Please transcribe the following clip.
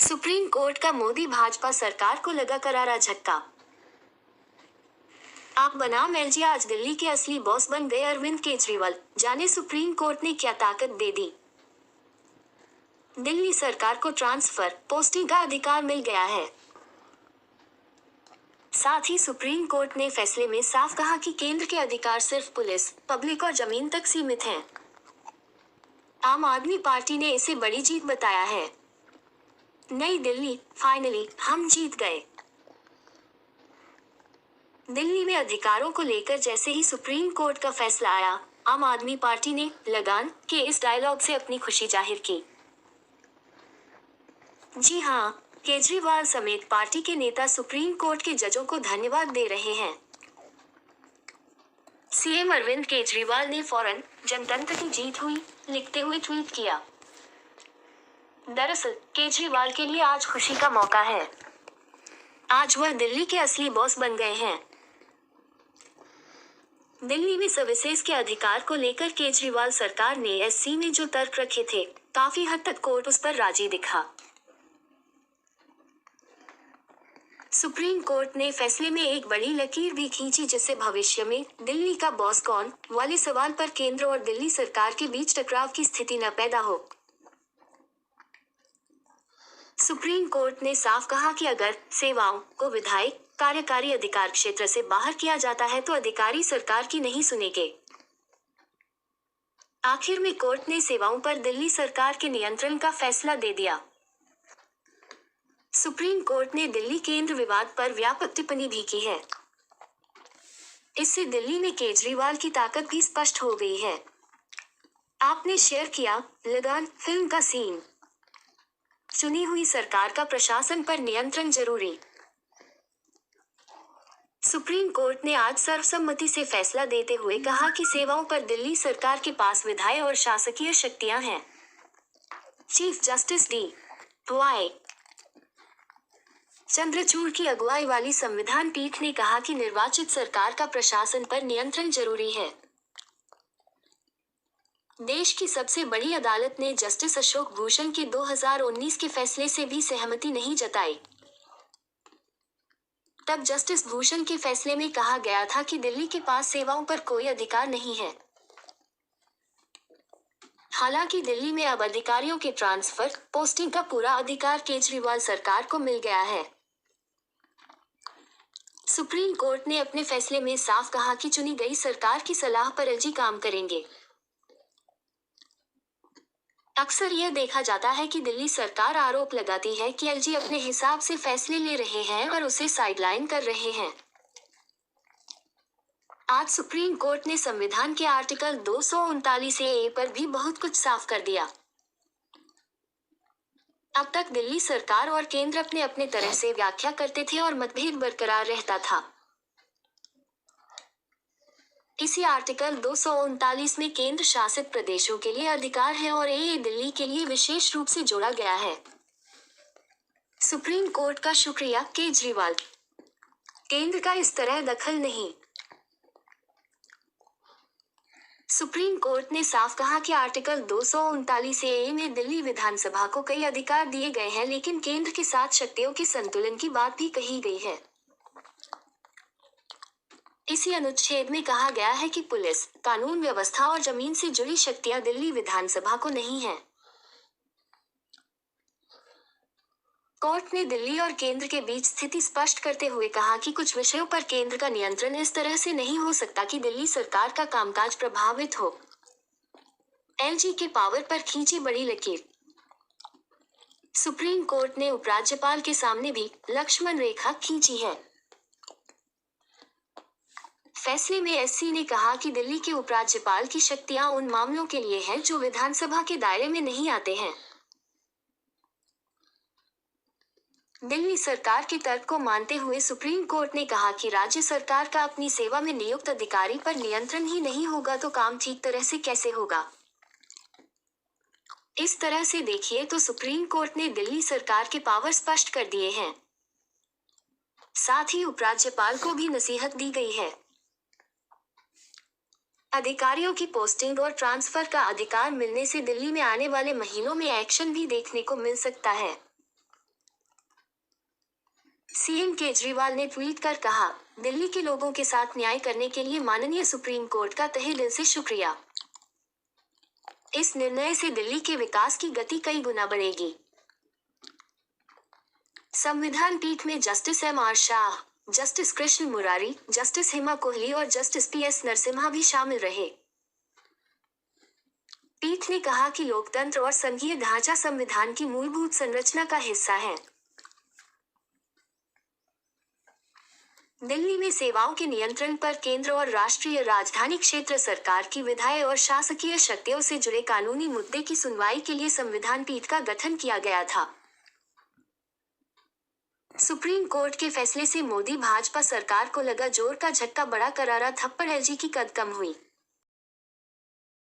Supreme court का मोदी भाजपा सरकार को लगा करारा झटका। आप बनाम एलजी, आज दिल्ली के असली बॉस बन गए अरविंद केजरीवाल। जाने सुप्रीम कोर्ट ने क्या ताकत दे दी। दिल्ली सरकार को ट्रांसफर पोस्टिंग का अधिकार मिल गया है। साथ ही सुप्रीम कोर्ट ने फैसले में साफ कहा कि केंद्र के अधिकार सिर्फ पुलिस, पब्लिक और जमीन तक सीमित हैं। आम आदमी पार्टी ने इसे बड़ी जीत बताया है। नई दिल्ली, फाइनली हम जीत गए। दिल्ली में अधिकारों को लेकर जैसे ही सुप्रीम कोर्ट का फैसला आया, आम आदमी पार्टी ने लगान के इस डायलॉग से अपनी खुशी जाहिर की। जी हां, केजरीवाल समेत पार्टी के नेता सुप्रीम कोर्ट के जजों को धन्यवाद दे रहे हैं। सीएम अरविंद केजरीवाल ने फौरन जनतंत्र की जीत हुई लिखते हुए ट्वीट किया। दरअसल केजरीवाल के लिए आज खुशी का मौका है। आज वह दिल्ली के असली बॉस बन गए हैं। दिल्ली में सर्विसेज के अधिकार को लेकर केजरीवाल सरकार ने एससी में जो तर्क रखे थे, काफी हद तक कोर्ट उस पर राजी दिखा। सुप्रीम कोर्ट ने फैसले में एक बड़ी लकीर भी खींची, जिससे भविष्य में दिल्ली का बॉस कौन वाले सवाल पर केंद्र और दिल्ली सरकार के बीच टकराव की स्थिति न पैदा हो। सुप्रीम कोर्ट ने साफ कहा कि अगर सेवाओं को विधायी कार्यकारी अधिकार क्षेत्र से बाहर किया जाता है तो अधिकारी सरकार की नहीं सुनेंगे। आखिर में कोर्ट ने सेवाओं पर दिल्ली सरकार के नियंत्रण का फैसला दे दिया। सुप्रीम कोर्ट ने दिल्ली केंद्र विवाद पर व्यापक टिप्पणी भी की है। इससे दिल्ली में केजरीवाल की ताकत भी स्पष्ट हो गई है। आपने शेयर किया लगान फिल्म का सीन। चुनी हुई सरकार का प्रशासन पर नियंत्रण जरूरी। सुप्रीम कोर्ट ने आज सर्वसम्मति से फैसला देते हुए कहा कि सेवाओं पर दिल्ली सरकार के पास विधायी और शासकीय शक्तियां हैं। Chief justice D.Y.. चंद्रचूड़ की अगुवाई वाली संविधान पीठ ने कहा कि निर्वाचित सरकार का प्रशासन पर नियंत्रण जरूरी है। देश की सबसे बड़ी अदालत ने जस्टिस अशोक भूषण के 2019 के फैसले से भी सहमति नहीं जताई। तब जस्टिस भूषण के फैसले में कहा गया था कि दिल्ली के पास सेवाओं पर कोई अधिकार नहीं है। हालांकि दिल्ली में अब अधिकारियों के ट्रांसफर पोस्टिंग का पूरा अधिकार केजरीवाल सरकार को मिल गया है। सुप्रीम कोर्ट ने अपने फैसले में साफ कहा कि चुनी गई सरकार की सलाह पर एलजी काम करेंगे। अक्सर यह देखा जाता है कि दिल्ली सरकार आरोप लगाती है कि एलजी अपने हिसाब से फैसले ले रहे हैं और उसे साइडलाइन कर रहे हैं। आज सुप्रीम कोर्ट ने संविधान के आर्टिकल 239A पर भी बहुत कुछ साफ कर दिया। अब तक दिल्ली सरकार और केंद्र अपने अपने तरह से व्याख्या करते थे और मतभेद बरकरार रहता था। इसी आर्टिकल 239 में केंद्र शासित प्रदेशों के लिए अधिकार है और ये दिल्ली के लिए विशेष रूप से जोड़ा गया है। सुप्रीम कोर्ट का शुक्रिया केजरीवाल। केंद्र का इस तरह दखल नहीं। सुप्रीम कोर्ट ने साफ कहा कि आर्टिकल 239A में दिल्ली विधानसभा को कई अधिकार दिए गए हैं, लेकिन केंद्र के साथ शक्तियों के संतुलन की बात भी कही गई है। इसी अनुच्छेद में कहा गया है कि पुलिस, कानून व्यवस्था और जमीन से जुड़ी शक्तियां दिल्ली विधानसभा को नहीं हैं। कोर्ट ने दिल्ली और केंद्र के बीच स्थिति स्पष्ट करते हुए कहा कि कुछ विषयों पर केंद्र का नियंत्रण इस तरह से नहीं हो सकता कि दिल्ली सरकार का कामकाज प्रभावित हो। एलजी के पावर पर खींची बड़ी लकीर। सुप्रीम कोर्ट ने उपराज्यपाल के सामने भी लक्ष्मण रेखा खींची है। फैसले में एससी ने कहा कि दिल्ली के उपराज्यपाल की शक्तियां उन मामलों के लिए हैं जो विधानसभा के दायरे में नहीं आते हैं। दिल्ली सरकार के तर्क को मानते हुए सुप्रीम कोर्ट ने कहा कि राज्य सरकार का अपनी सेवा में नियुक्त अधिकारी पर नियंत्रण ही नहीं होगा तो काम ठीक तरह से कैसे होगा। इस तरह से देखिए तो सुप्रीम कोर्ट ने दिल्ली सरकार के पावर स्पष्ट कर दिए हैं। साथ ही उपराज्यपाल को भी नसीहत दी गई है। अधिकारियों की पोस्टिंग और ट्रांसफर का अधिकार मिलने से दिल्ली में आने वाले महीनों में एक्शन भी देखने को मिल सकता है। सीएम केजरीवाल ने ट्वीट कर कहा, दिल्ली के लोगों के साथ न्याय करने के लिए माननीय सुप्रीम कोर्ट का तहे दिल से शुक्रिया। इस निर्णय से दिल्ली के विकास की गति कई गुना बढ़ेगी। संविधान पीठ में justice MR. Shah, justice Krishna Murari, justice Hema Kohli और जस्टिस पी.एस. नरसिम्हा भी शामिल रहे। पीठ ने कहा कि लोकतंत्र और संघीय ढांचा संविधान की मूलभूत संरचना का हिस्सा है। दिल्ली में सेवाओं के नियंत्रण पर केंद्र और राष्ट्रीय राजधानी क्षेत्र सरकार की विधायी और शासकीय शक्तियों से जुड़े कानूनी मुद्दे की सुनवाई के लिए संविधान पीठ का गठन किया गया था। सुप्रीम कोर्ट के फैसले से मोदी भाजपा सरकार को लगा जोर का झटका, बड़ा करारा थप्पड़, एलजी की कद कम हुई।